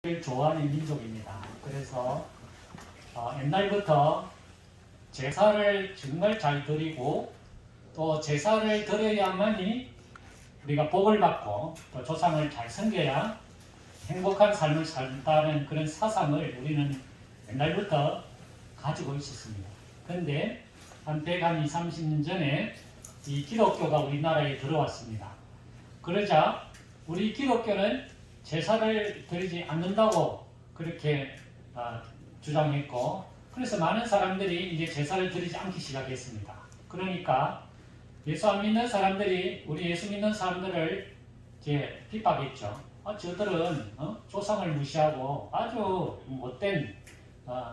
좋아하는 민족입니다. 그래서 옛날부터 제사를 정말 잘 드리고 또 제사를 드려야만이 우리가 복을 받고 또 조상을 잘 섬겨야 행복한 삶을 산다는 그런 사상을 우리는 옛날부터 가지고 있었습니다. 그런데 한 120, 30년 전에 이 기독교가 우리나라에 들어왔습니다. 그러자 우리 기독교는 제사를 드리지 않는다고 그렇게 주장했고, 그래서 많은 사람들이 이제 제사를 드리지 않기 시작했습니다. 그러니까 예수 안 믿는 사람들이 우리 예수 믿는 사람들을 이제 핍박했죠. 저들은 조상을 무시하고 아주 못된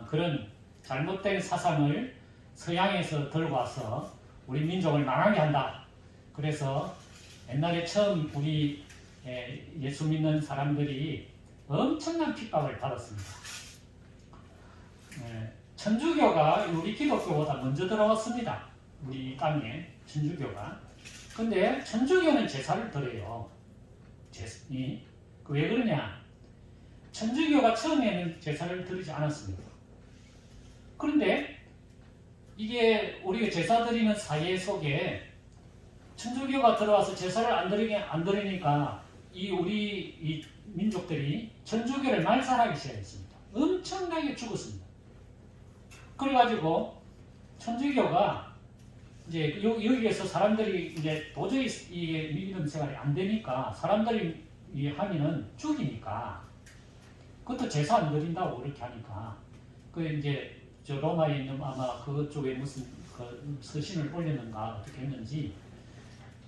그런 잘못된 사상을 서양에서 들고 와서 우리 민족을 망하게 한다. 그래서 옛날에 처음 우리 예수 믿는 사람들이 엄청난 핍박을 받았습니다. 천주교가 우리 기독교보다 먼저 들어왔습니다. 우리 땅에 천주교가. 근데 천주교는 제사를 드려요. 왜 그러냐? 천주교가 처음에는 제사를 드리지 않았습니다. 그런데 이게 우리가 제사 드리는 사회 속에 천주교가 들어와서 제사를 안 드리니까 우리 민족들이 천주교를 말살하기 시작했습니다. 엄청나게 죽었습니다. 그래가지고 천주교가 이제 여기에서 사람들이 이제 도저히 이게 믿음 생활이 안 되니까 사람들이 하면은 죽이니까 그것도 제사 안 드린다고 그렇게 하니까 그 이제 저 로마에 있는 아마 그쪽에 무슨 그 서신을 올렸는가 어떻게 했는지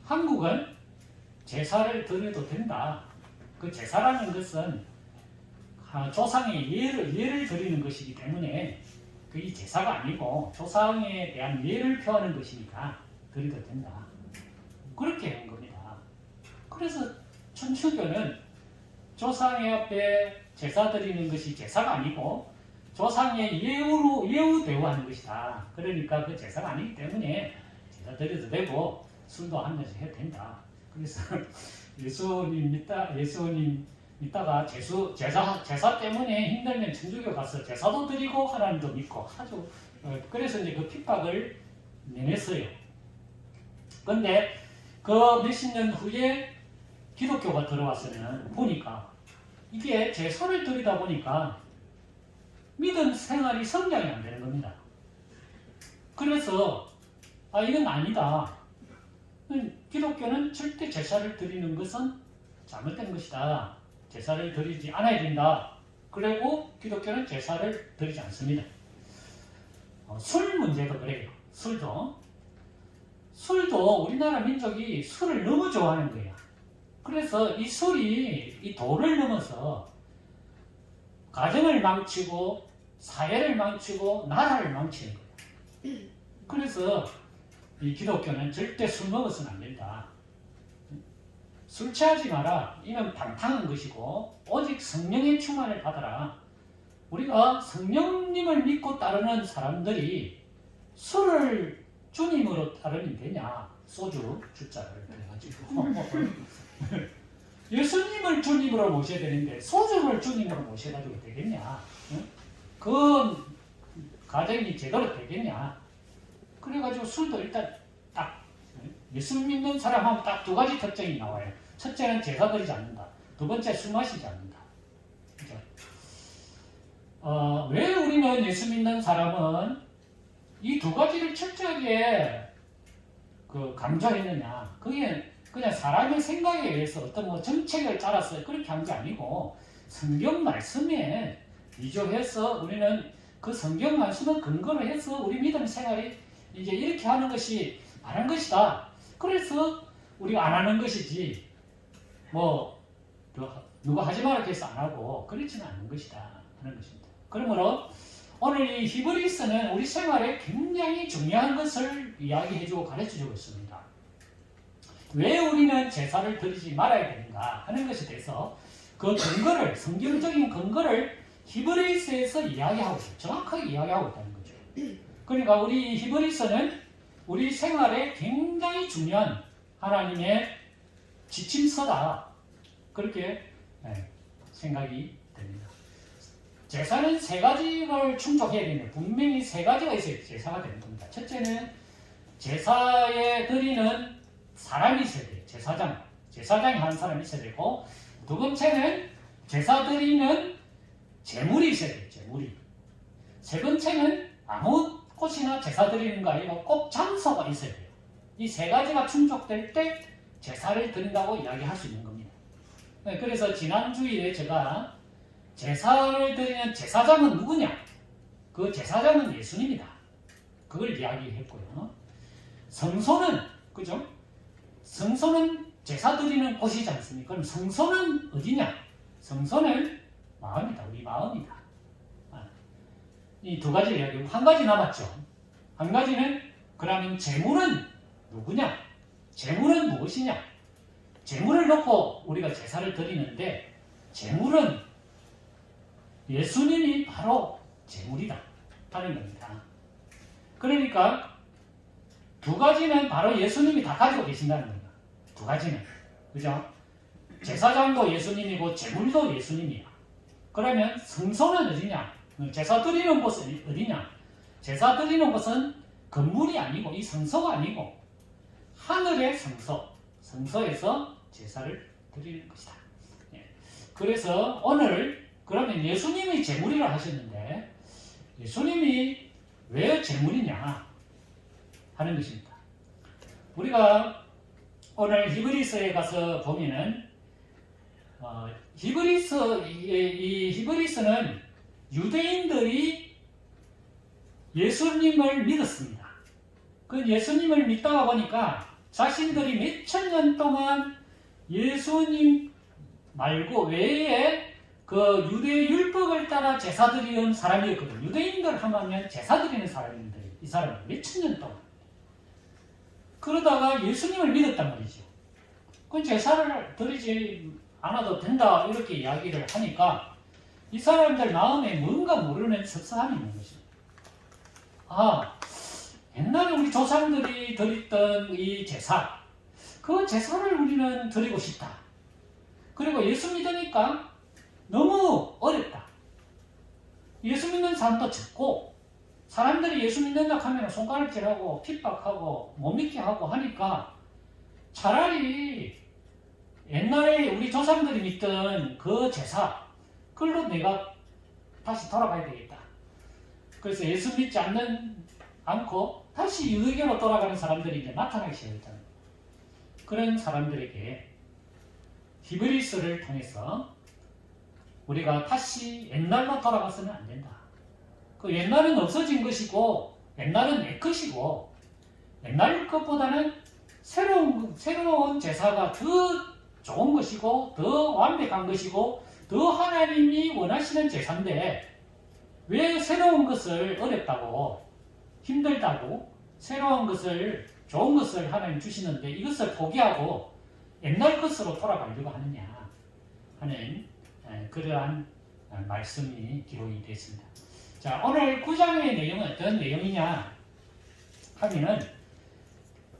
한국은 제사를 드려도 된다. 그 제사라는 것은 조상의 예를 드리는 것이기 때문에 이 제사가 아니고 조상에 대한 예를 표하는 것이니까 드려도 된다. 그렇게 한 겁니다. 그래서 천주교는 조상의 앞에 제사 드리는 것이 제사가 아니고 조상의 예우 대우하는 것이다. 그러니까 그 제사가 아니기 때문에 제사 드려도 되고 술도 한 잔씩 해도 된다. 그래서 예수님 믿다가 제사 때문에 힘들면 천주교 가서 제사도 드리고 하나님도 믿고 아주 그래서 이제 그 핍박을 내냈어요. 근데 그 몇십 년 후에 기독교가 들어왔으면 보니까 이게 제사를 드리다 보니까 믿음 생활이 성장이 안 되는 겁니다. 그래서 이건 아니다. 기독교는 절대 제사를 드리는 것은 잘못된 것이다. 제사를 드리지 않아야 된다. 그리고 기독교는 제사를 드리지 않습니다. 술 문제도 그래요. 술도 우리나라 민족이 술을 너무 좋아하는 거예요. 그래서 이 술이 이 도를 넘어서 가정을 망치고 사회를 망치고 나라를 망치는 거예요. 그래서 이 기독교는 절대 술 먹어서는 안 된다. 술 취하지 마라. 이는 방탕한 것이고 오직 성령의 충만을 받아라. 우리가 성령님을 믿고 따르는 사람들이 술을 주님으로 따르면 되냐? 소주 주자를 그래가지고 예수님을 주님으로 모셔야 되는데 소주를 주님으로 모셔가지고 되겠냐? 그건 가정이 제대로 되겠냐? 그래가지고 술도 일단 딱 예수 믿는 사람하고 딱 두 가지 특징이 나와요. 첫째는 제사 드리지 않는다. 두 번째 술 마시지 않는다. 그죠? 왜 우리는 예수 믿는 사람은 이 두 가지를 철저하게 강조했느냐? 그게 그냥 사람의 생각에 의해서 어떤 정책을 따라서 그렇게 한 게 아니고 성경 말씀에 위조해서 우리는 그 성경 말씀을 근거로 해서 우리 믿음 생활이 이제 이렇게 하는 것이 바른 것이다. 그래서 우리가 안 하는 것이지 누가 하지 말라고 해서 안 하고 그렇지는 않은 것이다 하는 것입니다. 그러므로 오늘 이 히브리서는 우리 생활에 굉장히 중요한 것을 이야기해주고 가르쳐주고 있습니다. 왜 우리는 제사를 드리지 말아야 되는가 하는 것에 대해서 그 근거를 성경적인 근거를 히브리서에서 이야기하고 있어요. 정확하게 이야기하고 있다는 거죠. 그러니까 우리 히브리서는 우리 생활에 굉장히 중요한 하나님의 지침서다. 그렇게 생각이 됩니다. 제사는 세 가지를 충족해야 되는데 분명히 세 가지가 있어야 제사가 되는 겁니다. 첫째는 제사에 드리는 사람이 있어야 돼요. 제사장이 하는 사람이 있어야 되고, 두 번째는 제사 드리는 제물이 있어야 돼요. 제물이. 세 번째는 아무 곳이나 제사 드리는 거 아니고 꼭 장소가 있어야 돼요. 이 세 가지가 충족될 때 제사를 드린다고 이야기할 수 있는 겁니다. 그래서 지난 주일에 제가 제사를 드리는 제사장은 누구냐? 그 제사장은 예수님이다. 그걸 이야기했고요. 성소는, 그죠? 성소는 제사 드리는 곳이지 않습니까? 그럼 성소는 어디냐? 성소는 마음이다. 우리 마음이다. 이 두 가지 이야기고, 한 가지 남았죠. 한 가지는, 그러면 제물은 누구냐? 제물은 무엇이냐? 제물을 놓고 우리가 제사를 드리는데, 제물은 예수님이 바로 제물이다 하는 겁니다. 그러니까 두 가지는 바로 예수님이 다 가지고 계신다는 겁니다. 두 가지는. 그죠? 제사장도 예수님이고 제물도 예수님이야. 그러면 성소는 어디냐? 제사 드리는 곳은 어디냐? 제사 드리는 곳은 건물이 아니고 이 성소가 아니고 하늘의 성소, 성소에서 제사를 드리는 것이다. 그래서 오늘 그러면 예수님이 제물이라 하셨는데 예수님이 왜 제물이냐 하는 것입니다. 우리가 오늘 히브리서에 가서 보면은 히브리서는 유대인들이 예수님을 믿었습니다. 그 예수님을 믿다가 보니까 자신들이 몇천 년 동안 예수님 말고 외에 그 유대 율법을 따라 제사 드리는 사람이었거든요. 유대인들 하면 제사 드리는 사람인데 이 사람은 몇천 년 동안. 그러다가 예수님을 믿었단 말이죠. 그 제사를 드리지 않아도 된다 이렇게 이야기를 하니까 이 사람들 마음에 뭔가 모르는 섭섭함이 있는 것입니다. 옛날에 우리 조상들이 드렸던 이 제사, 그 제사를 우리는 드리고 싶다. 그리고 예수 믿으니까 너무 어렵다. 예수 믿는 사람도 적고 사람들이 예수 믿는다 하면 손가락질하고 핍박하고 못 믿게 하고 하니까 차라리 옛날에 우리 조상들이 믿던 그 제사 그걸로 내가 다시 돌아가야 되겠다. 그래서 예수 믿지 않고 다시 유대교로 돌아가는 사람들이 이제 나타나기 시작했잖아요. 그런 사람들에게 히브리서를 통해서 우리가 다시 옛날로 돌아가서는 안 된다. 그 옛날은 없어진 것이고 옛날은 내 것이고 옛날 것보다는 새로운 제사가 더 좋은 것이고 더 완벽한 것이고 더 하나님이 원하시는 제사인데 왜 새로운 것을 어렵다고 힘들다고 새로운 것을 좋은 것을 하나님 주시는데 이것을 포기하고 옛날 것으로 돌아가려고 하느냐 하는 그러한 말씀이 기록이 되어 있습니다. 자, 오늘 9장의 내용은 어떤 내용이냐 하면은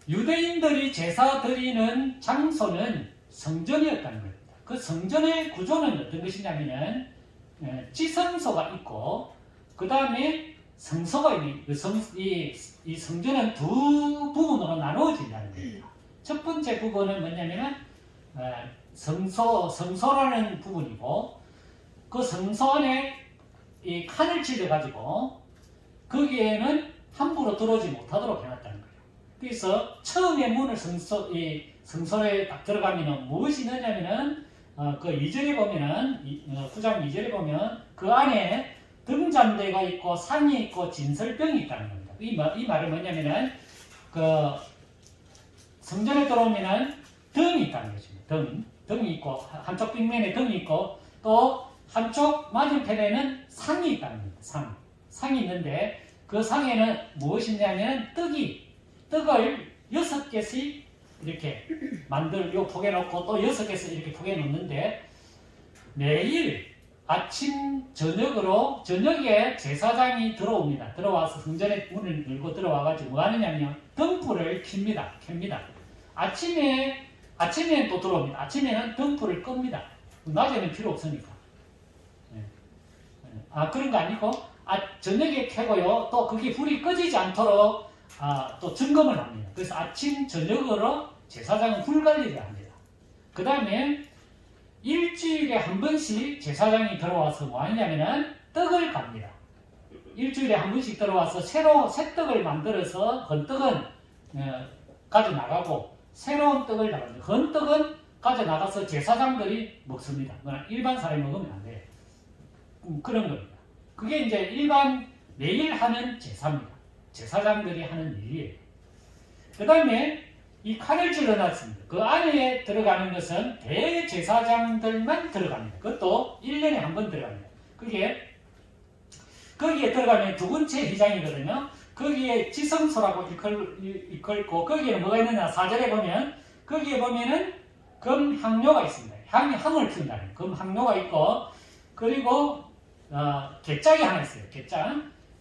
유대인들이 제사 드리는 장소는 성전이었다는 겁니다. 그 성전의 구조는 어떤 것이냐면은 지성소가 있고 그 다음에 성소가 있는 이 성전은 두 부분으로 나누어진다는 겁니다. 첫 번째 부분은 뭐냐면은 성소라는 부분이고 그 성소 안에 이 칸을 치려가지고 거기에는 함부로 들어오지 못하도록 해놨다는 거예요. 그래서 처음에 문을 성소에 딱 들어가면은 무엇이 있느냐면은 그 2절에 보면은 9장 2절에 보면 그 안에 등잔대가 있고 상이 있고 진설병이 있다는 겁니다. 이 말은 뭐냐면은 그 성전에 들어오면은 등이 있다는 것입니다. 등이 있고 한쪽 벽면에 등이 있고 또 한쪽 맞은편에는 상이 있다는 겁니다. 상이 있는데 그 상에는 무엇이 있냐면 떡을 6개씩 이렇게 요 포개 놓고 또 6개씩 이렇게 포개 놓는데 매일 아침 저녁에 제사장이 들어옵니다. 들어와서 성전에 문을 열고 들어와가지고 뭐 하느냐면 등불을 켭니다. 아침에는 또 들어옵니다. 아침에는 등불을 끕니다. 낮에는 필요 없으니까. 그런 거 아니고, 저녁에 켜고요. 또 그게 불이 꺼지지 않도록, 또 점검을 합니다. 그래서 아침, 저녁으로 제사장은 불 관리를 합니다. 그 다음에 일주일에 한 번씩 제사장이 들어와서 뭐 하냐면은 떡을 갑니다. 일주일에 한 번씩 들어와서 새 떡을 만들어서 헌떡은 가져나가고 새로운 떡을 나갑니다. 헌떡은 가져나가서 제사장들이 먹습니다. 일반 사람이 먹으면 안 돼요. 그런 겁니다. 그게 이제 일반 매일 하는 제사입니다. 제사장들이 하는 일이에요. 그 다음에 이 칼을 찔러놨습니다. 그 안에 들어가는 것은 대제사장들만 들어갑니다. 그것도 1년에 한 번 들어갑니다. 거기에 들어가면 두 번째 휘장이거든요. 거기에 지성소라고 일컬고 거기에 뭐가 있느냐 4절에 보면 거기에 보면은 금향료가 있습니다. 향을 피운다는 금향료가 있고 그리고 갯짝이 하나 있어요.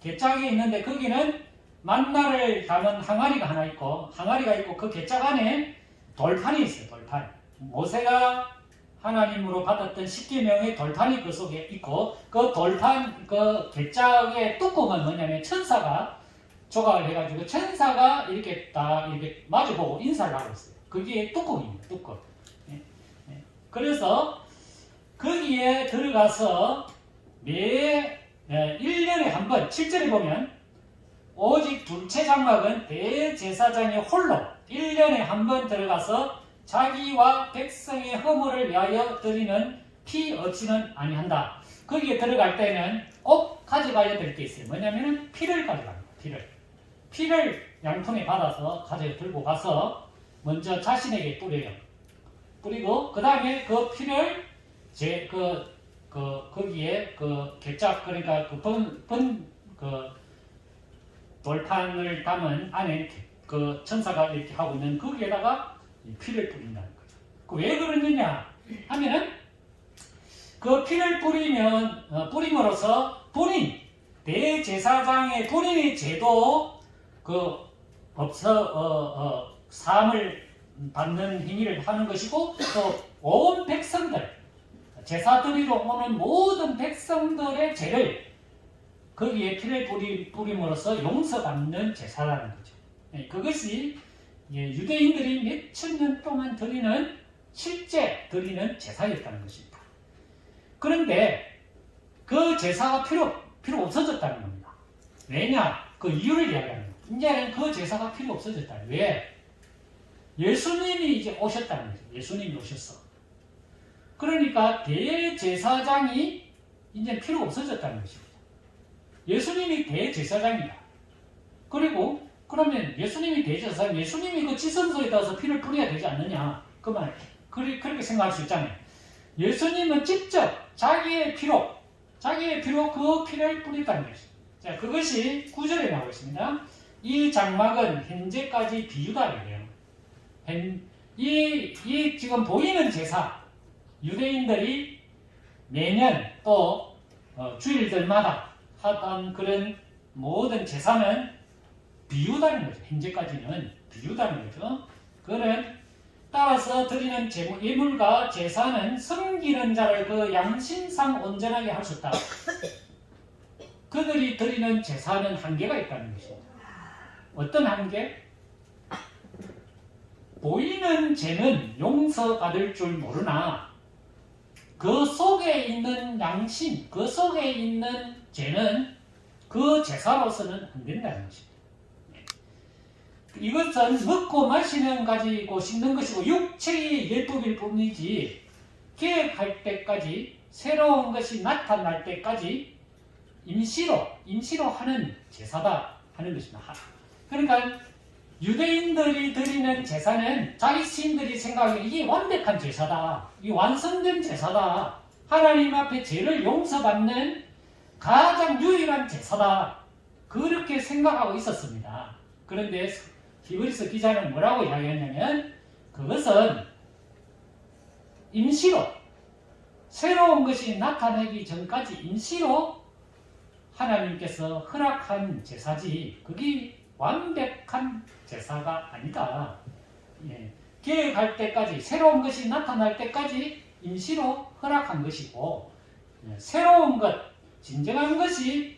갯짝이 있는데 거기는 만나를 담은 항아리가 하나 있고 그 갯짝 안에 돌판이 있어요. 돌판. 모세가 하나님으로 받았던 10계명의 돌판이 그 속에 있고 그 돌판 그 갯짝의 뚜껑은 뭐냐면 천사가 조각을 해가지고 천사가 이렇게 딱 이렇게 마주보고 인사를 하고 있어요. 그게 뚜껑입니다. 뚜껑. 그래서 거기에 들어가서 매 1년에 한 번 7절에 보면 오직 둘째 장막은 대제사장이 홀로 1년에 한 번 들어가서 자기와 백성의 허물을 위하여 드리는 피 없이는 아니한다. 거기에 들어갈 때는 꼭 가져가야 될 게 있어요. 뭐냐면은 피를 가져갑니다. 피를 양손에 받아서 들고 가서 먼저 자신에게 뿌려요. 뿌리고 그 다음에 그 피를 거기에 갯짝 그러니까 돌판을 담은 안에 천사가 이렇게 하고 있는 거기에다가 피를 뿌린다는 거죠. 왜 그러느냐 하면은 그 피를 뿌림으로써 대제사장의 본인의 죄도 사함을 받는 행위를 하는 것이고 또 온 백성들 제사 드리러 오는 모든 백성들의 죄를 거기에 피를 뿌림으로써 용서받는 제사라는 거죠. 그것이 유대인들이 몇천 년 동안 실제 드리는 제사였다는 것입니다. 그런데 그 제사가 필요 없어졌다는 겁니다. 왜냐? 그 이유를 이야기합니다. 이제는 그 제사가 필요 없어졌다. 왜? 예수님이 이제 오셨다는 거죠. 예수님이 오셨어. 그러니까 대제사장이 이제 필요 없어졌다는 것입니다. 예수님이 대제사장이다. 그리고 그러면 예수님이 대제사장, 예수님이 그 지성소에 따라서 피를 뿌려야 되지 않느냐? 그렇게 생각할 수 있잖아요. 예수님은 직접 자기의 피로 그 피를 뿌렸다는 것입니다. 자, 그것이 9절에 나오고 있습니다. 이 장막은 현재까지 비유다 이래요. 이 지금 보이는 제사, 유대인들이 매년 또 주일들마다 하던 그런 모든 제사는 비유다는 거죠. 현재까지는 비유다는 거죠. 그는 따라서 드리는 예물과 제사는 섬기는 자를 그 양심상 온전하게 할 수 있다. 그들이 드리는 제사는 한계가 있다는 것입니다. 어떤 한계? 보이는 죄는 용서받을 줄 모르나 그 속에 있는 양심, 그 속에 있는 죄는 그 제사로서는 안 된다는 것입니다. 이것은 먹고 마시는 가지고 씻는 것이고 육체의 예법일 뿐이지 계획할 때까지 새로운 것이 나타날 때까지 임시로 하는 제사다 하는 것입니다. 그러니까 유대인들이 드리는 제사는 자기 스님들이 생각하기에 이게 완벽한 제사다. 이 완성된 제사다. 하나님 앞에 죄를 용서받는 가장 유일한 제사다. 그렇게 생각하고 있었습니다. 그런데 히브리서 기자는 뭐라고 이야기했냐면 그것은 임시로 새로운 것이 나타나기 전까지 임시로 하나님께서 허락한 제사지 그게 완벽한 제사가 아니다. 계획할 때까지 새로운 것이 나타날 때까지 임시로 허락한 것이고 새로운 것 진정한 것이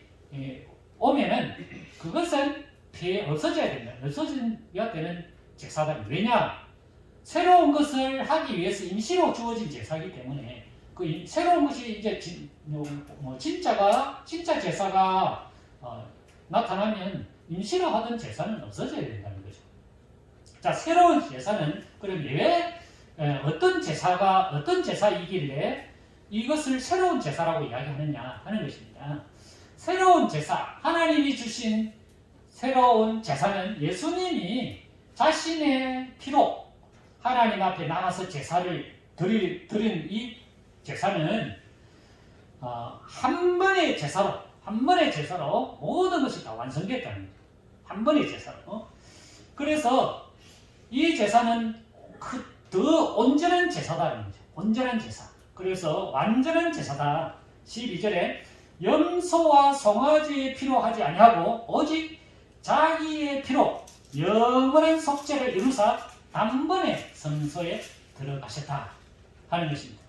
오면은 그것은 없어져야 된다. 없어져야 되는 제사다. 왜냐? 새로운 것을 하기 위해서 임시로 주어진 제사이기 때문에 그 새로운 것이 이제 진짜 제사가 나타나면 임시로 하던 제사는 없어져야 된다는 거죠. 자, 새로운 제사는 그럼 왜 어떤 제사이길래 이것을 새로운 제사라고 이야기하느냐 하는 것입니다. 새로운 제사, 하나님이 주신 새로운 제사는 예수님이 자신의 피로 하나님 앞에 나가서 제사를 드린 이 제사는 한 번의 제사로 모든 것이 다 완성됐다는 거예요. 한 번의 제사로. 그래서 이 제사는 더 온전한 제사다는 거죠. 온전한 제사. 그래서 완전한 제사다. 12절에 염소와 송아지의 피로 하지 아니하고 오직 자기의 피로 영원한 속죄를 이루사 단번에 성소에 들어가셨다 하는 것입니다.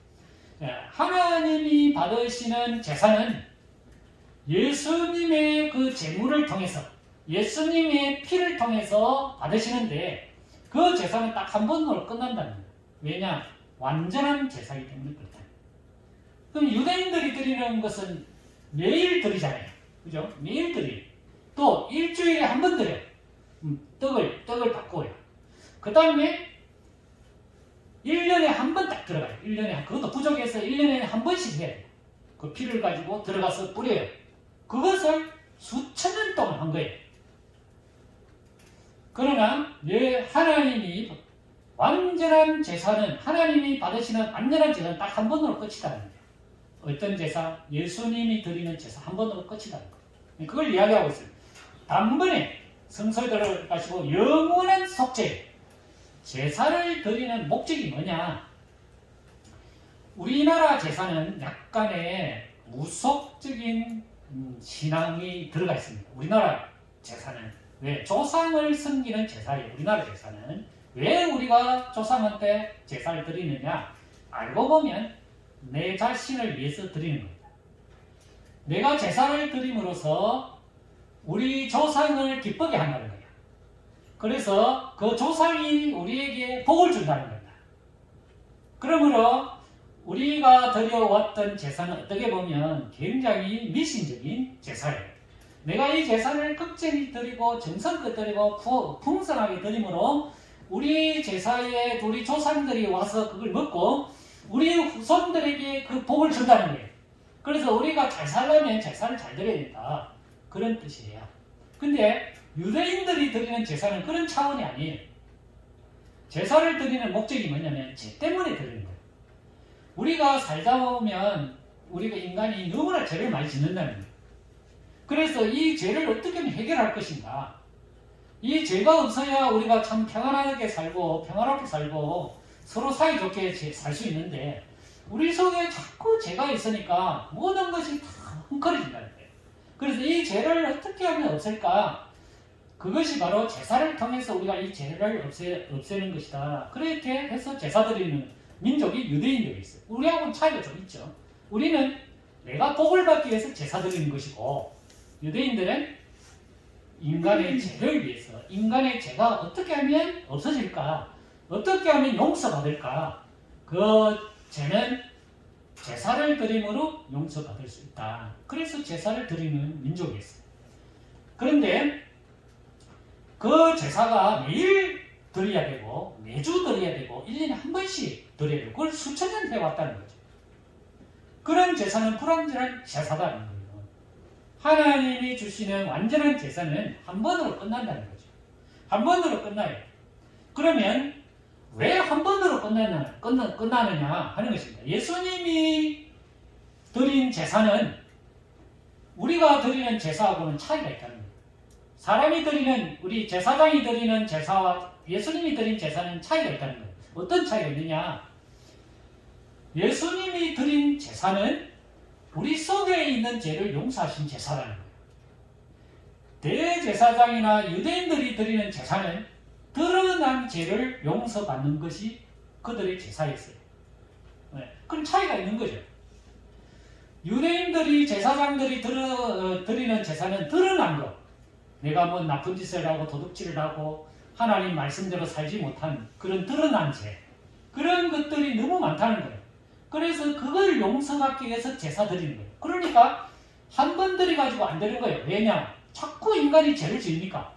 하나님이 받으시는 제사는 예수님의 그 제물을 통해서 예수님의 피를 통해서 받으시는데 그 제사는 딱 한 번으로 끝난다는 거예요. 왜냐? 완전한 제사이기 때문에 그렇다. 그럼 유대인들이 드리는 것은 매일 드리잖아요. 그죠? 매일 드려요. 또 일주일에 한 번 드려요. 떡을 바꿔요. 그 다음에 1년에 한 번 딱 들어가요. 1년에, 그것도 부족해서 1년에 한 번씩 해야 돼요. 그 피를 가지고 들어가서 뿌려요. 그것을 수천 년 동안 한 거예요. 그러나 하나님이 완전한 제사는 하나님이 받으시는 완전한 제사는 딱 한 번으로 끝이다는 거예요. 어떤 제사? 예수님이 드리는 제사 한 번으로 끝이다는 거예요. 그걸 이야기하고 있어요. 단번에 성소에 들어가시고 영원한 속죄. 제사를 드리는 목적이 뭐냐? 우리나라 제사는 약간의 무속적인 신앙이 들어가 있습니다. 우리나라 제사는 왜? 조상을 섬기는 제사예요. 우리나라 제사는 왜 우리가 조상한테 제사를 드리느냐? 알고 보면 내 자신을 위해서 드리는 겁니다. 내가 제사를 드림으로써 우리 조상을 기쁘게 한다는 거예요. 그래서 그 조상이 우리에게 복을 준다는 겁니다. 그러므로 우리가 드려왔던 제사는 어떻게 보면 굉장히 미신적인 제사예요. 내가 이 제사를 극진히 드리고 정성껏 드리고 풍성하게 드림으로 우리 제사에 우리 조상들이 와서 그걸 먹고 우리 후손들에게 그 복을 준다는 거예요. 그래서 우리가 잘 살려면 제사를 잘 드려야 된다. 그런 뜻이에요. 근데 유대인들이 드리는 제사는 그런 차원이 아니에요. 제사를 드리는 목적이 뭐냐면 죄 때문에 드리는 거예요. 우리가 살다 보면 우리가 인간이 너무나 죄를 많이 짓는다는 거예요. 그래서 이 죄를 어떻게 하면 해결할 것인가? 이 죄가 없어야 우리가 참 평안하게 살고 평화롭게 살고 서로 사이좋게 살 수 있는데 우리 속에 자꾸 죄가 있으니까 모든 것이 다 헝클어진다는 거예요. 그래서 이 죄를 어떻게 하면 없앨까? 그것이 바로 제사를 통해서 우리가 이 죄를 없애는 것이다. 그렇게 해서 제사 드리는 민족이 유대인들이 있어요. 우리하고는 차이가 좀 있죠. 우리는 내가 복을 받기 위해서 제사 드리는 것이고 유대인들은 인간의 죄를 위해서 인간의 죄가 어떻게 하면 없어질까? 어떻게 하면 용서받을까? 그 죄는 제사를 드림으로 용서받을 수 있다. 그래서 제사를 드리는 민족이었어요. 그런데 그 제사가 매일 드려야 되고 매주 드려야 되고 1년에 한 번씩 드려야 되고 그걸 수천 년 해왔다는 거죠. 그런 제사는 불완전한 제사다는 거예요. 하나님이 주시는 완전한 제사는 한 번으로 끝난다는 거죠. 한 번으로 끝나요. 그러면 왜 한 번으로 끝나느냐 하는 것입니다. 예수님이 드린 제사는 우리가 드리는 제사하고는 차이가 있다는 거예요. 사람이 드리는, 우리 제사장이 드리는 제사와 예수님이 드린 제사는 차이가 있다는 거예요. 어떤 차이가 있느냐? 예수님이 드린 제사는 우리 속에 있는 죄를 용서하신 제사라는 거예요. 대제사장이나 유대인들이 드리는 제사는 드러난 죄를 용서받는 것이 그들의 제사였어요. 네. 그런 차이가 있는 거죠. 유대인들이 제사장들이 드리는 제사는 드러난 것. 내가 뭐 나쁜 짓을 하고 도둑질을 하고 하나님 말씀대로 살지 못한 그런 드러난 죄. 그런 것들이 너무 많다는 거예요. 그래서 그걸 용서받기 위해서 제사 드리는 거예요. 그러니까 한 번 드려가지고 안 되는 거예요. 왜냐? 자꾸 인간이 죄를 지으니까.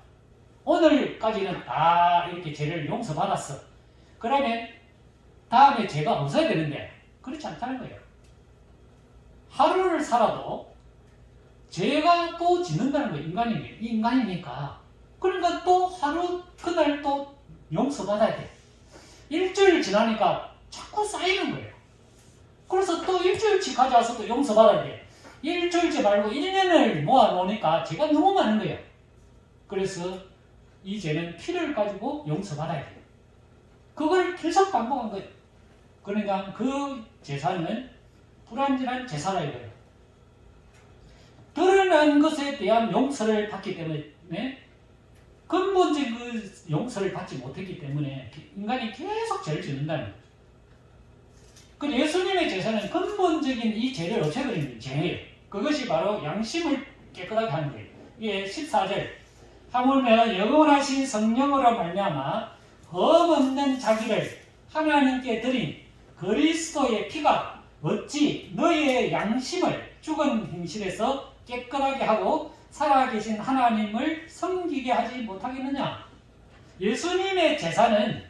오늘까지는 다 이렇게 죄를 용서받았어. 그러면 다음에 죄가 없어야 되는데 그렇지 않다는 거예요. 하루를 살아도 죄가 또 짓는다는 거예요. 인간이니까. 그러니까 또 하루 그날 또 용서받아야 돼. 일주일 지나니까 자꾸 쌓이는 거예요. 그래서 또 일주일치 가져와서 또 용서받아야 돼. 일주일치 말고 1년을 모아놓으니까 죄가 너무 많은 거예요. 그래서 이 죄는 피를 가지고 용서받아야 돼요. 그걸 계속 반복한 거예요. 그러니까 그 제사는 불완전한 제사라 이거예요. 드러난 것에 대한 용서를 받기 때문에 근본적인 그 용서를 받지 못했기 때문에 인간이 계속 죄를 짓는다는 거죠. 그 예수님의 제사는 근본적인 이 죄를 없애버리는 죄예요. 그것이 바로 양심을 깨끗하게 하는 거예요. 이게 14절 하물며 영원하신 성령으로 말미암아 흠없는 자기를 하나님께 드린 그리스도의 피가 어찌 너희의 양심을 죽은 행실에서 깨끗하게 하고 살아계신 하나님을 섬기게 하지 못하겠느냐. 예수님의 제사는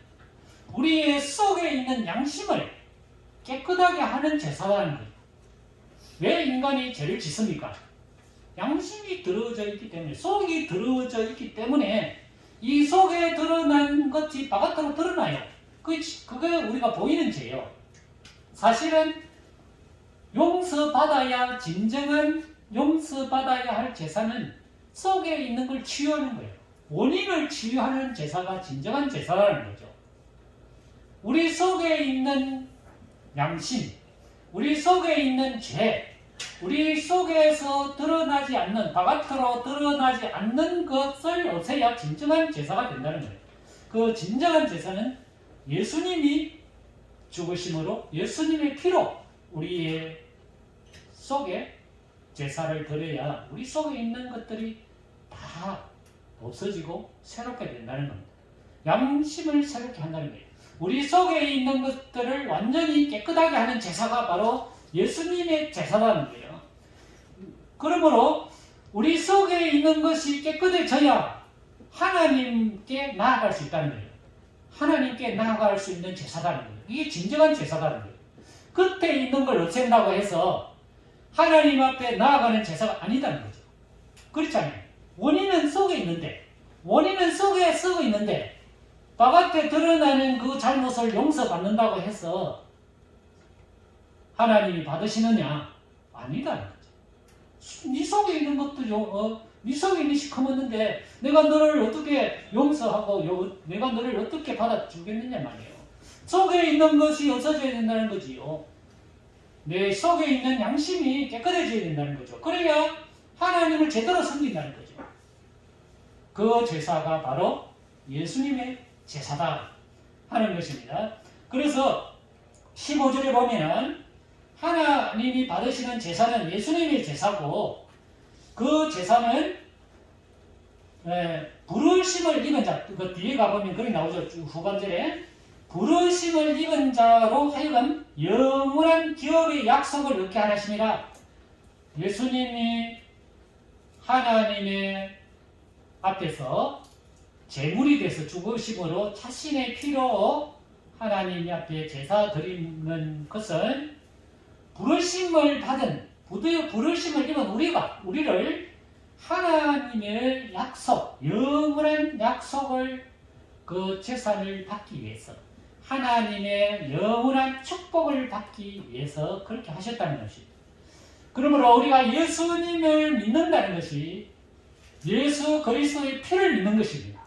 우리의 속에 있는 양심을 깨끗하게 하는 제사라는 거예요. 왜 인간이 죄를 짓습니까? 양심이 더러워져 있기 때문에, 속이 더러워져 있기 때문에 이 속에 드러난 것이 바깥으로 드러나요. 그게 우리가 보이는 죄예요. 사실은 용서받아야 진정한 용서받아야 할 제사는 속에 있는 걸 치유하는 거예요. 원인을 치유하는 제사가 진정한 제사라는 거죠. 우리 속에 있는 양심, 우리 속에 있는 죄, 우리 속에서 드러나지 않는, 바깥으로 드러나지 않는 것을 없애야 진정한 제사가 된다는 거예요. 그 진정한 제사는 예수님이 죽으심으로 예수님의 피로 우리의 속에 제사를 드려야 우리 속에 있는 것들이 다 없어지고 새롭게 된다는 겁니다. 양심을 새롭게 한다는 거예요. 우리 속에 있는 것들을 완전히 깨끗하게 하는 제사가 바로 예수님의 제사라는 거예요. 그러므로 우리 속에 있는 것이 깨끗해져야 하나님께 나아갈 수 있다는 거예요. 하나님께 나아갈 수 있는 제사라는 거예요. 이게 진정한 제사라는 거예요. 겉에 있는 걸 없앤다고 해서 하나님 앞에 나아가는 제사가 아니다는 거죠. 그렇잖아요. 원인은 속에 있는데, 원인은 속에 쓰고 있는데 바깥에 드러나는 그 잘못을 용서받는다고 해서 하나님이 받으시느냐? 아니다는 거죠. 네 속에 있는 것도 네 속에 있는 시커먼데 내가 너를 어떻게 용서하고 내가 너를 어떻게 받아주겠느냐 말이에요. 속에 있는 것이 없어져야 된다는 거지요. 내 속에 있는 양심이 깨끗해져야 된다는 거죠. 그래야 하나님을 제대로 섬긴다는 거죠. 그 제사가 바로 예수님의 제사다 하는 것입니다. 그래서 15절에 보면 하나님이 받으시는 제사는 예수님의 제사고 그 제사는 부르심을 입은 자, 그 뒤에 가보면 그렇게 나오죠. 후반절에 부르심을 입은 자로 하여금 영원한 기업의 약속을 얻게 하심이라. 예수님이 하나님의 앞에서 제물이 돼서 죽으심으로 자신의 피로 하나님 앞에 제사 드리는 것은 부르심을 받은, 부르심을 입은 우리를 하나님의 약속, 영원한 약속을 그 제사를 받기 위해서, 하나님의 영원한 축복을 받기 위해서 그렇게 하셨다는 것입니다. 그러므로 우리가 예수님을 믿는다는 것이 예수 그리스도의 피를 믿는 것입니다.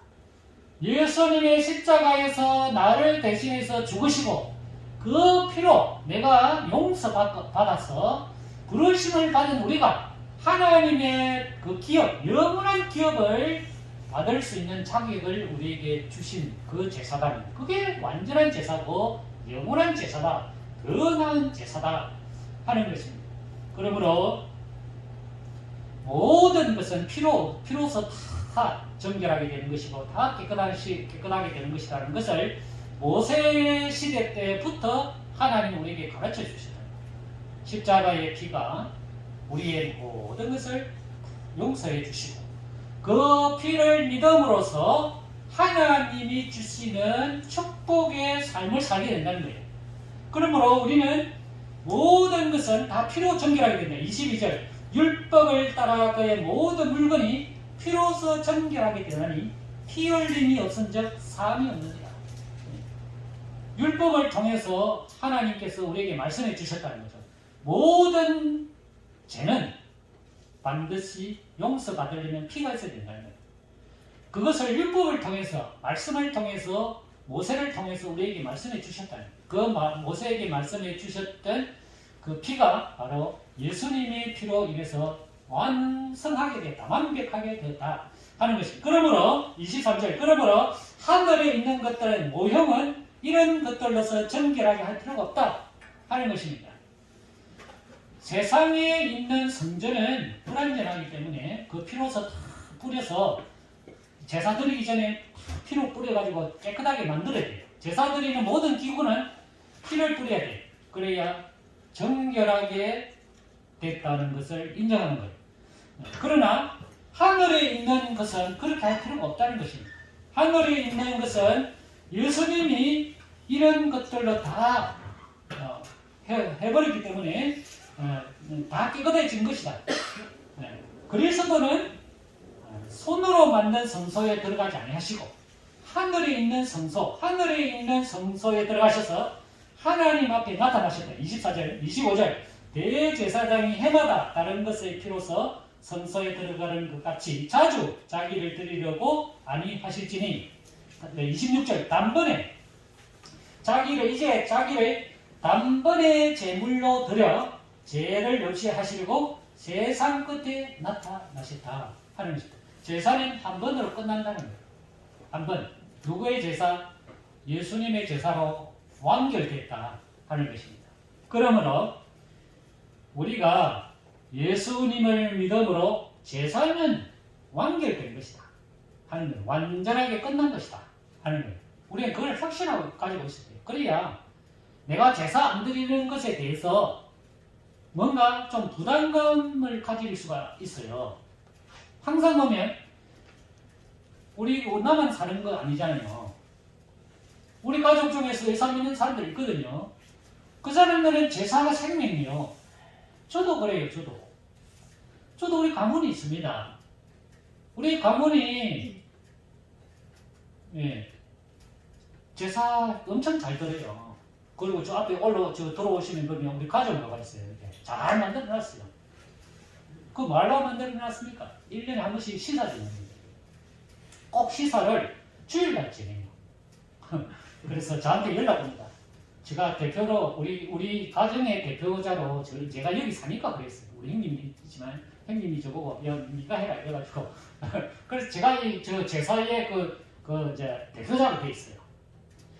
예수님의 십자가에서 나를 대신해서 죽으시고 그 피로 내가 용서받아서 부르심을 받은 우리가 하나님의 그 기업, 영원한 기업을 받을 수 있는 자격을 우리에게 주신 그 제사다. 그게 완전한 제사고 영원한 제사다. 더 나은 제사다 하는 것입니다. 그러므로 모든 것은 피로서 다 정결하게 되는 것이고 다 깨끗하게 되는 것이라는 것을 모세 시대 때부터 하나님 우리에게 가르쳐 주셨다. 십자가의 피가 우리의 모든 것을 용서해 주시고 그 피를 믿음으로써 하나님이 주시는 축복의 삶을 살게 된다는 거예요. 그러므로 우리는 모든 것은 다 피로 정결하게 된다. 22절 율법을 따라 그의 모든 물건이 피로서 정결하게 되나니 피 흘림이 없은즉 사함이 없느니라. 율법을 통해서 하나님께서 우리에게 말씀해 주셨다는 거죠. 모든 죄는 반드시 용서받으려면 피가 있어야 된다는 거예요. 그것을 율법을 통해서 말씀을 통해서 모세를 통해서 우리에게 말씀해 주셨다는 거예요. 그 모세에게 말씀해 주셨던 그 피가 바로 예수님의 피로 인해서 완성하게 됐다. 완벽하게 됐다 하는 것입니다. 그러므로 23절 그러므로 하늘에 있는 것들의 모형은 이런 것들로서 정결하게 할 필요가 없다 하는 것입니다. 세상에 있는 성전은 불완전하기 때문에 그 피로서 다 뿌려서 제사 드리기 전에 피로 뿌려가지고 깨끗하게 만들어야 돼요. 제사 드리는 모든 기구는 피를 뿌려야 돼요. 그래야 정결하게 됐다는 것을 인정하는 거예요. 그러나 하늘에 있는 것은 그렇게 할 필요가 없다는 것입니다. 하늘에 있는 것은 예수님이 이런 것들로 다 해버렸기 때문에 다 깨끗해진 것이다. 그리스도는 손으로 만든 성소에 들어가지 아니하시고 하늘에 있는 성소에 들어가셔서 하나님 앞에 나타나셨다. 24절, 25절 대제사장이 해마다 다른 것의 피로서 성소에 들어가는 것 같이 자주 자기를 드리려고 아니하실지니 26절 단번에 자기를 단번에 제물로 드려 죄를 없이 하시려고 세상 끝에 나타나셨다 하는 것입니다. 제사는 한 번으로 끝난다는 거예요. 한 번. 누구의 제사? 예수님의 제사로 완결됐다 하는 것입니다. 그러므로 우리가 예수님을 믿음으로 제사는 완결된 것이다 하는 거예요. 완전하게 끝난 것이다 하는 거예요. 우리는 그걸 확신하고 가지고 있어야 돼요. 그래야 내가 제사 안 드리는 것에 대해서 뭔가 좀 부담감을 가질 수가 있어요. 항상 보면 우리 나만 사는 거 아니잖아요. 우리 가족 중에서 예수 믿는 사람들 있거든요. 그 사람들은 제사가 생명이요. 저도 그래요. 저도 우리 가문이 있습니다. 우리 가문이 제사 엄청 잘 드려요. 그리고 저 앞에 들어오시는 분이 우리 가족가가 있어요. 이렇게 잘 만들어놨어요. 그 말로 만들어놨습니까? 1년에 한 번씩 시사 진행해요. 꼭 시사를 주일날 진행해요. 그래서 저한테 연락 옵니다. 제가 대표로 우리 가정의 대표자로 제가 여기 사니까 그랬어요. 우리 형님이 있지만 형님이 저보고 야 니가 해라 이래가지고 그래서 제가 저 제사의 이제 대표자로 돼 있어요.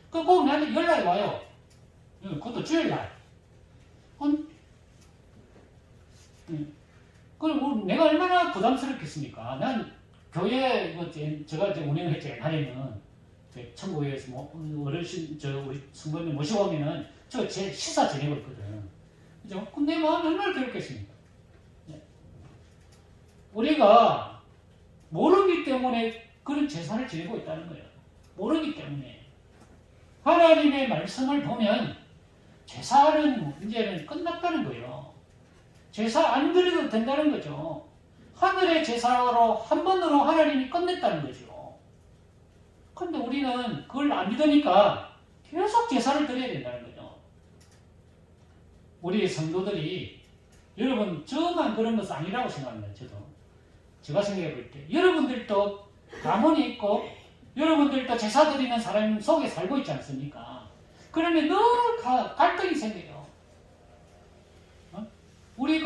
꼭 나한테 연락이 와요. 그것도 주일날. 그럼 내가 얼마나 부담스럽겠습니까? 난 교회 제가 이제 운영을 했죠. 옛날에는 천국에서 어르신 우리 성도님 모시고 오면은 제 시사 지내고 있거든. 그죠? 그럼 내 마음이 얼마나 괴롭겠습니까? 우리가 모르기 때문에 그런 제사를 지내고 있다는 거예요. 모르기 때문에. 하나님의 말씀을 보면 제사는 이제는 끝났다는 거예요. 제사 안 드려도 된다는 거죠. 하늘의 제사로 한 번으로 하나님이 끝냈다는 거죠. 그런데 우리는 그걸 안 믿으니까 계속 제사를 드려야 된다는 거죠. 우리 성도들이 여러분 저만 그런 것은 아니라고 생각합니다. 제가 생각해 볼 때 여러분들도 가문이 있고 여러분들도 제사 드리는 사람 속에 살고 있지 않습니까? 그러면 늘 갈등이 생겨요. 우리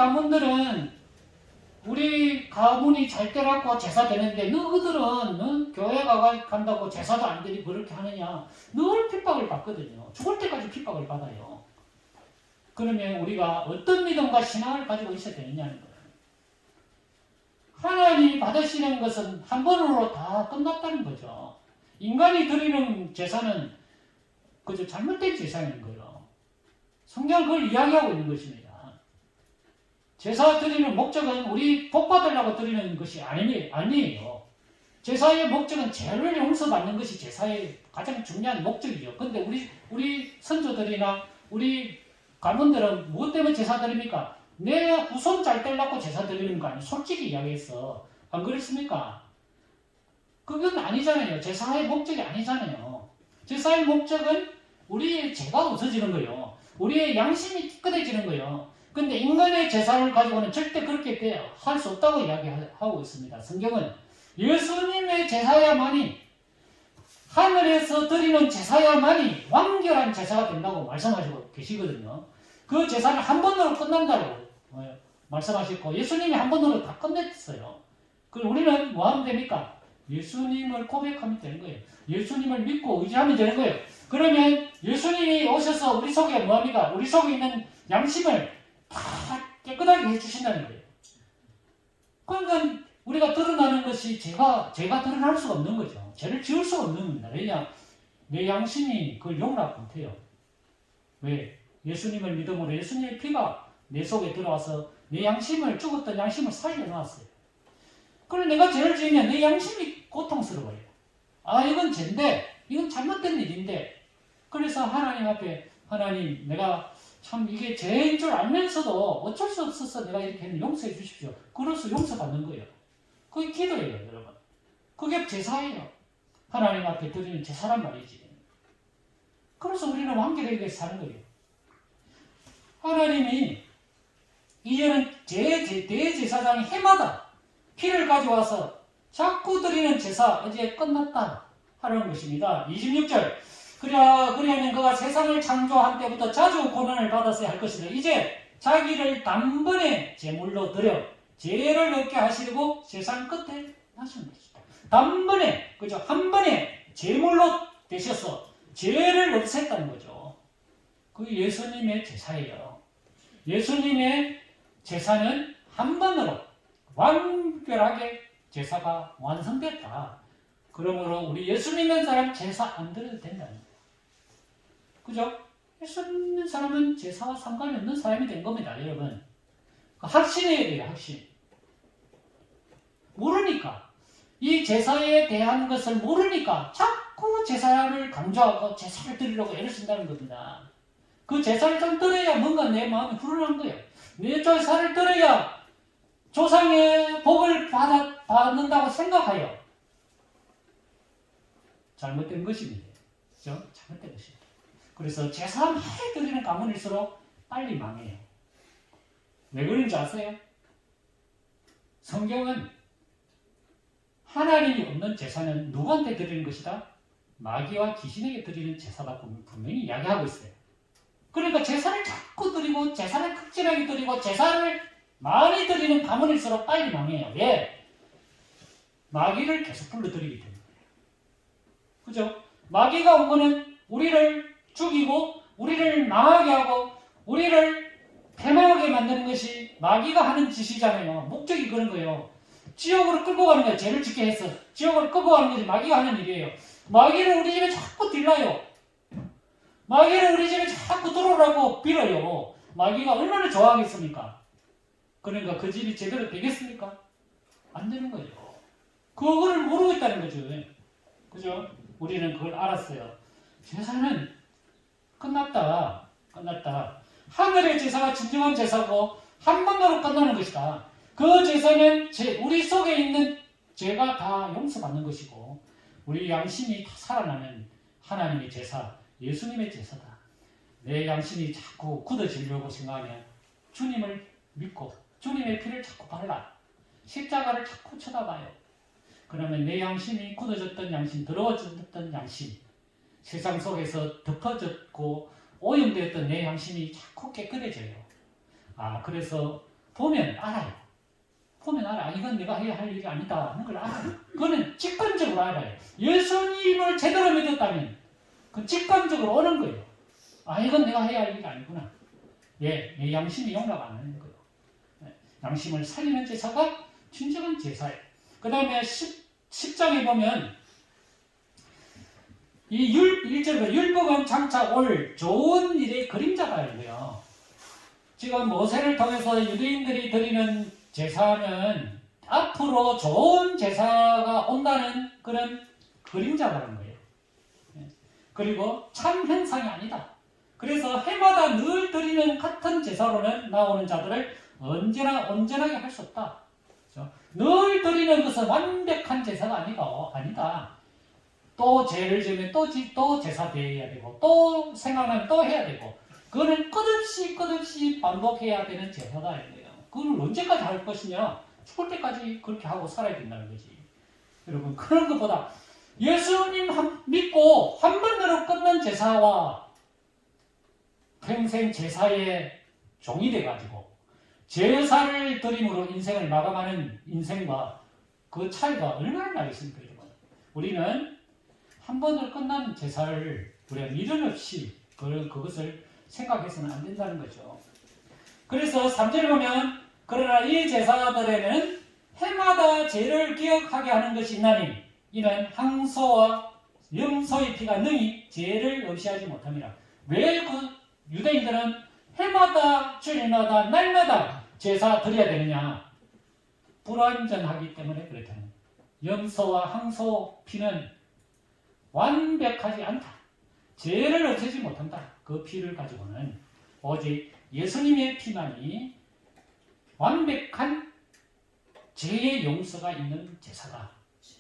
가문이 잘 돼갖고 제사 되는데 너희들은 교회 간다고 제사도 안 드리고 그렇게 하느냐 늘 핍박을 받거든요. 죽을 때까지 핍박을 받아요. 그러면 우리가 어떤 믿음과 신앙을 가지고 있어야 되느냐는 거예요. 하나님이 받으시는 것은 한 번으로 다 끝났다는 거죠. 인간이 드리는 제사는 그저 잘못된 제사인 거예요. 성경은 그걸 이야기하고 있는 것입니다. 제사 드리는 목적은 우리 복 받으려고 드리는 것이 아니에요. 제사의 목적은 죄를 용서받는 것이 제사의 가장 중요한 목적이죠. 근데 우리 선조들이나 우리 가문들은 무엇 때문에 제사 드립니까? 내 후손 잘 되려고 제사 드리는 거 아니에요. 솔직히 이야기해서. 안 그렇습니까? 그건 아니잖아요. 제사의 목적이 아니잖아요. 제사의 목적은 우리의 죄가 없어지는 거예요. 우리의 양심이 깨끗해지는 거예요. 근데 인간의 제사를 가지고는 절대 그렇게 할 수 없다고 이야기하고 있습니다. 성경은 예수님의 제사야만이, 하늘에서 드리는 제사야만이 완결한 제사가 된다고 말씀하시고 계시거든요. 그 제사는 한 번으로 끝난다고 말씀하셨고, 예수님이 한 번으로 다 끝냈어요. 그럼 우리는 뭐 하면 됩니까? 예수님을 고백하면 되는 거예요. 예수님을 믿고 의지하면 되는 거예요. 그러면 예수님이 오셔서 우리 속에 뭐 합니까? 우리 속에 있는 양심을 다 깨끗하게 해주신다는 거예요. 그러니까 우리가 드러나는 것이 죄가 드러날 수가 없는 거죠. 죄를 지을 수가 없는 겁니다. 왜냐? 내 양심이 그걸 용납 못해요. 왜? 예수님을 믿음으로 예수님의 피가 내 속에 들어와서 내 양심을, 죽었던 양심을 살려놨어요. 그럼 내가 죄를 지으면 내 양심이 고통스러워요. 아, 이건 죄인데, 이건 잘못된 일인데. 그래서 하나님 앞에, 하나님, 내가 참 이게 죄인 줄 알면서도 어쩔 수 없어서 내가 이렇게 했는데 용서해 주십시오. 그래서 용서받는 거예요. 그게 기도예요, 여러분. 그게 제사예요. 하나님 앞에 드리는 제사란 말이지. 그래서 우리는 완결하게 사는 거예요. 하나님이 이제는 대제사장이 해마다 피를 가져와서 자꾸 드리는 제사, 이제 끝났다 하는 것입니다. 26절. 그리하면 그가 세상을 창조한 때부터 자주 고난을 받았어야 할 것이다. 이제 자기를 단번에 제물로 드려 죄를 없게 하시려고 세상 끝에 나신 것이다. 단번에, 그죠? 한 번에 제물로 되셔서 죄를 없앴다는 거죠. 그게 예수님의 제사예요. 예수님의 제사는 한 번으로 완벽하게 제사가 완성됐다. 그러므로 우리 예수 믿는 사람 제사 안 드려도 된다는 거예요. 그죠? 예수 믿는 사람은 제사와 상관이 없는 사람이 된 겁니다, 여러분. 확신해야 돼요, 확신. 모르니까. 이 제사에 대한 것을 모르니까 자꾸 제사를 강조하고 제사를 드리려고 애를 쓴다는 겁니다. 그 제사를 좀 드려야 뭔가 내 마음이 불안한 거예요. 내 제사를 드려야 조상의 복을 받는다고 생각하여. 잘못된 것입니다. 그죠? 잘못된 것입니다. 그래서 제사 많이 드리는 가문일수록 빨리 망해요. 왜 그런지 아세요? 성경은 하나님이 없는 제사는 누구한테 드리는 것이다? 마귀와 귀신에게 드리는 제사다 분명히 이야기하고 있어요. 그러니까 제사를 자꾸 드리고 제사를 극진하게 드리고 제사를 많이 드리는 가문일수록 빨리 망해요. 왜? 마귀를 계속 불러들이기 때문에. 그죠? 마귀가 온 거는 우리를 죽이고 우리를 망하게 하고 우리를 패망하게 만드는 것이 마귀가 하는 짓이잖아요. 목적이 그런 거예요. 지옥으로 끌고 가는 거예요. 죄를 짓게 해서 지옥으로 끌고 가는 것이 마귀가 하는 일이에요. 마귀를 우리 집에 자꾸 들라요. 마귀를 우리 집에 자꾸 들어오라고 빌어요. 마귀가 얼마나 좋아하겠습니까? 그러니까 그 집이 제대로 되겠습니까? 안 되는 거예요. 그거를 모르고 있다는 거죠. 그죠? 우리는 그걸 알았어요. 제사는 끝났다. 하늘의 제사가 진정한 제사고 한 번으로 끝나는 것이다. 그 제사는 우리 속에 있는 죄가 다 용서받는 것이고 우리 양심이 다 살아나는 하나님의 제사, 예수님의 제사다. 내 양심이 자꾸 굳어지려고 생각하면 주님을 믿고 주님의 피를 자꾸 발라 십자가를 자꾸 쳐다봐요. 그러면 내 양심이 굳어졌던 양심, 더러워졌던 양심, 세상 속에서 덮어졌고 오염되었던 내 양심이 자꾸 깨끗해져요. 그래서 보면 알아요. 이건 내가 해야 할 일이 아니다 하는 걸 알아요. 그거는 직관적으로 알아요. 예수님을 제대로 믿었다면 그 직관적으로 오는 거예요. 이건 내가 해야 할 일이 아니구나. 내 양심이 용납 안 하는 거예요. 양심을 살리는 제사가 진정한 제사예요. 그 다음에 10장에 보면 이 1절에 율법은 장차 올 좋은 일의 그림자다예요. 지금 모세를 통해서 유대인들이 드리는 제사는 앞으로 좋은 제사가 온다는 그런 그림자라는 거예요. 그리고 참 현상이 아니다. 그래서 해마다 늘 드리는 같은 제사로는 나오는 자들을 언제나 온전하게 할 수 없다. 그렇죠? 늘 드리는 것은 완벽한 제사가 아니다. 또 죄를 지으면 또 제사 대해야 되고, 또 생각나면 또 해야 되고, 그거는 끝없이 반복해야 되는 제사다 이거예요. 그걸 언제까지 할 것이냐? 죽을 때까지 그렇게 하고 살아야 된다는 거지. 여러분, 그런 것보다 예수님 믿고 한 번으로 끝난 제사와 평생 제사의 종이 돼가지고 제사를 드림으로 인생을 마감하는 인생과 그 차이가 얼마나 나겠습니까? 여러분. 우리는 한 번으로 끝난 제사를 우리가 미련 없이 그것을 생각해서는 안 된다는 거죠. 그래서 3절에 보면 그러나 이 제사들에는 해마다 죄를 기억하게 하는 것이 있나니 이는 항소와 염소의 피가 능히 죄를 없이하지 못함이라. 왜 그 유대인들은 해마다 주일마다 날마다 제사 드려야 되느냐? 불완전하기 때문에 그렇다는 거예요. 염소와 항소 피는 완벽하지 않다. 죄를 없애지 못한다. 그 피를 가지고는 오직 예수님의 피만이 완벽한 죄의 용서가 있는 제사다.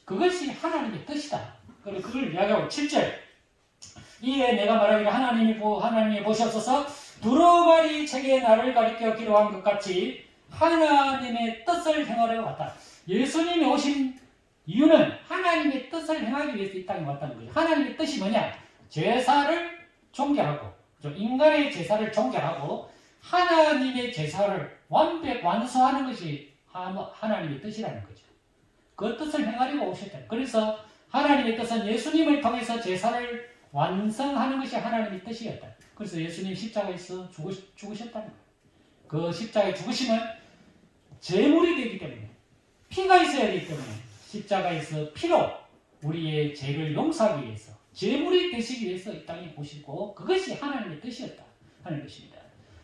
그것이 하나님의 뜻이다. 그리고 그걸 이야기하고 7절 이에 내가 말하기를 하나님이 보시옵소서 두루마리 책에 나를 가리켜 기록한 것 같이 하나님의 뜻을 행하려고 왔다. 예수님이 오신 이유는 하나님의 뜻을 행하기 위해서 이 땅에 왔다는 거죠. 하나님의 뜻이 뭐냐? 제사를 종결하고 인간의 제사를 종결하고 하나님의 제사를 완수하는 것이 하나님의 뜻이라는 거죠. 그 뜻을 행하려고 오셨다. 그래서 하나님의 뜻은 예수님을 통해서 제사를 완성하는 것이 하나님의 뜻이었다. 그래서 예수님 십자가에서 죽으셨다는 거예요. 그 십자가의 죽으심은 제물이 되기 때문에 피가 있어야 되기 때문에 십자가에서 피로 우리의 죄를 용서하기 위해서 제물이 되시기 위해서 이 땅에 오시고 그것이 하나님의 뜻이었다 하는 것입니다.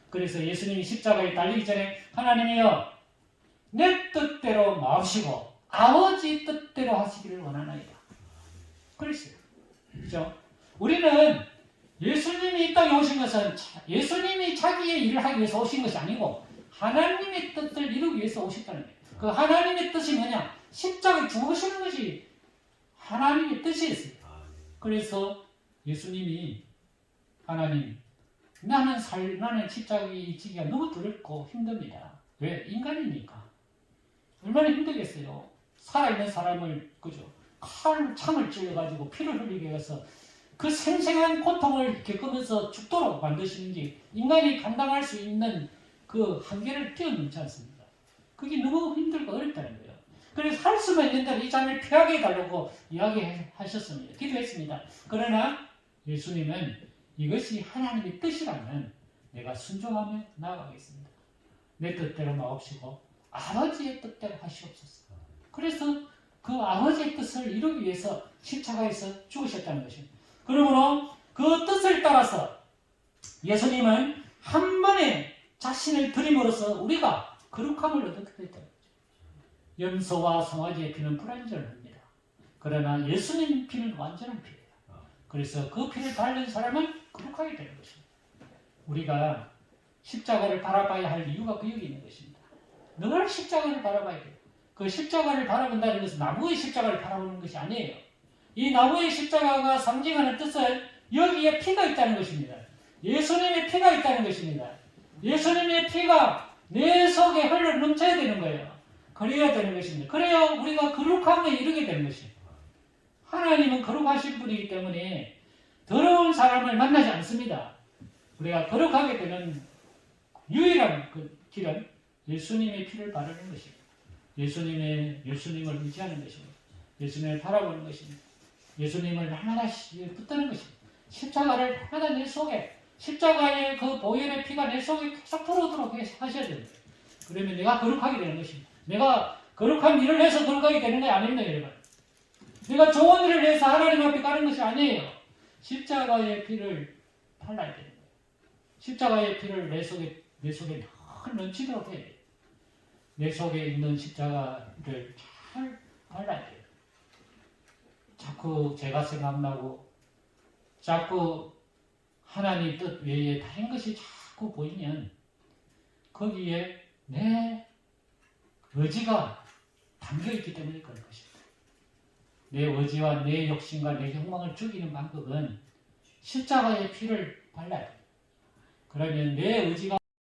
그래서 예수님이 십자가에 달리기 전에 하나님이여 내 뜻대로 마시고 아버지 뜻대로 하시기를 원하나이다. 그랬어요. 그렇죠? 우리는 예수님이 이 땅에 오신 것은 예수님이 자기의 일을 하기 위해서 오신 것이 아니고 하나님의 뜻을 이루기 위해서 오셨다는 거예요. 그 하나님의 뜻이 뭐냐? 십자가에 죽으시는 것이 하나님의 뜻이었어요. 그래서 예수님이 하나님 나는 십자가에 지기가 너무 두렵고 힘듭니다. 왜? 인간이니까. 얼마나 힘들겠어요. 살아있는 사람을 그죠? 창을 찔러가지고 피를 흘리게 해서 그 생생한 고통을 겪으면서 죽도록 만드시는 게 인간이 감당할 수 있는 그 한계를 뛰어넘지 않습니다. 그게 너무 힘들고 어렵다는 거예요. 그래서 할 수만 있는 대로 이 잔을 피하게 해달라고 이야기하셨습니다. 기도했습니다. 그러나 예수님은 이것이 하나님의 뜻이라면 내가 순종하며 나아가겠습니다. 내 뜻대로 마옵시고 아버지의 뜻대로 하시옵소서. 그래서 그 아버지의 뜻을 이루기 위해서 십자가에서 죽으셨다는 것입니다. 그러므로 그 뜻을 따라서 예수님은 한 번에 자신을 드림으로써 우리가 거룩함을 얻게 됐다는 거죠. 염소와 송아지의 피는 불완전합니다. 그러나 예수님 피는 완전한 피예요. 그래서 그 피를 바른 사람은 거룩하게 되는 것입니다. 우리가 십자가를 바라봐야 할 이유가 그 여기 있는 것입니다. 늘 십자가를 바라봐야 돼요. 그 십자가를 바라본다는 것은 나무의 십자가를 바라보는 것이 아니에요. 이 나무의 십자가가 상징하는 뜻은 여기에 피가 있다는 것입니다. 예수님의 피가 있다는 것입니다. 예수님의 피가 내 속에 흘러 넘쳐야 되는 거예요. 그래야 되는 것입니다. 그래야 우리가 거룩함에 이르게 되는 것입니다. 하나님은 거룩하신 분이기 때문에 더러운 사람을 만나지 않습니다. 우리가 거룩하게 되는 유일한 그 길은 예수님의 피를 바르는 것입니다. 예수님을 의지하는 것입니다. 예수님을 바라보는 것입니다. 예수님을 날마다 붙드는 것입니다. 십자가를 날마다 내 속에 십자가의 그 보혈의 피가 내 속에 계속 들어오도록 하셔야 됩니다. 그러면 내가 거룩하게 되는 것입니다. 내가 거룩한 일을 해서 거룩하게 되는 게 아닙니다, 여러분. 내가 좋은 일을 해서 하나님 앞에 가는 것이 아니에요. 십자가의 피를 발라야 되는 거예요. 십자가의 피를 내 속에 늘 넘치도록 해야 돼요. 내 속에 있는 십자가를 잘 발라야 돼요. 자꾸 제가 생각나고 자꾸 하나님 뜻 외에 다른 것이 자꾸 보이면 거기에 내 의지가 담겨있기 때문에 그럴 것입니다. 내 의지와 내 욕심과 내 욕망을 죽이는 방법은 십자가의 피를 발라야 됩니다. 그러면 내 의지가